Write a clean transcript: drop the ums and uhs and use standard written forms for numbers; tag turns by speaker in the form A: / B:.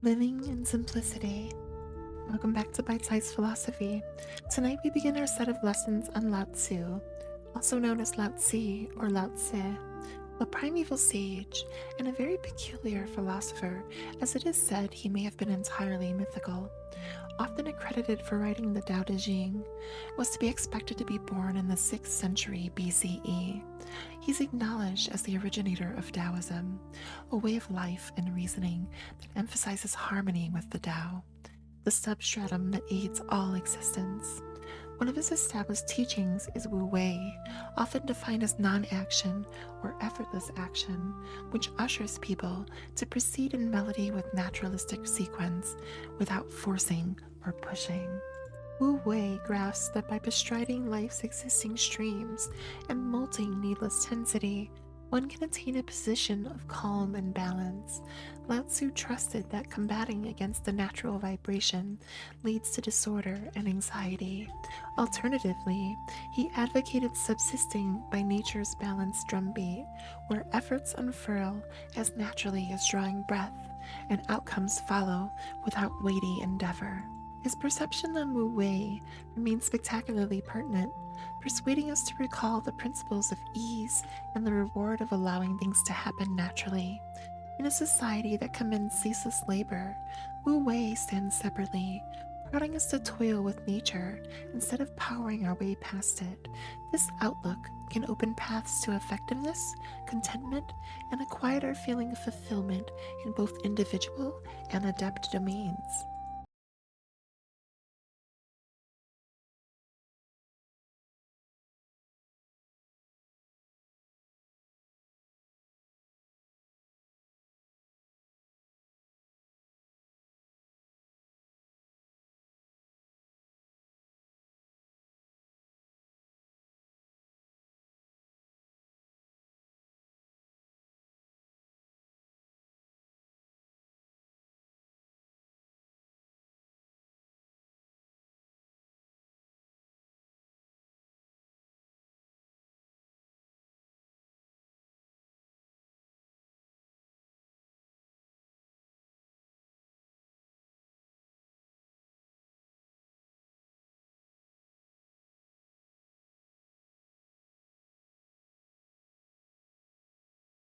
A: Living in simplicity. Welcome back to Bite Size Philosophy. Tonight we begin our set of lessons on Lao Tzu, also known as Lao Tze or Lao Tze, a primeval sage and a very peculiar philosopher, as it is said he may have been entirely mythical. Often accredited for writing the Dao De Jing, was to be expected to be born in the 6th century BCE. He's acknowledged as the originator of Taoism, a way of life and reasoning that emphasizes harmony with the Tao, the substratum that aids all existence. One of his established teachings is Wu Wei, often defined as non-action or effortless action, which ushers people to proceed in melody with naturalistic sequence without forcing or pushing. Wu Wei grasps that by bestriding life's existing streams and molting needless tensity, one can attain a position of calm and balance. Lao Tzu trusted that combating against the natural vibration leads to disorder and anxiety. Alternatively, he advocated subsisting by nature's balanced drumbeat, where efforts unfurl as naturally as drawing breath, and outcomes follow without weighty endeavor. His perception on Wu Wei remains spectacularly pertinent, persuading us to recall the principles of ease and the reward of allowing things to happen naturally. In a society that commends ceaseless labor, Wu Wei stands separately, prodding us to toil with nature instead of powering our way past it. This outlook can open paths to effectiveness, contentment, and a quieter feeling of fulfillment in both individual and adept domains.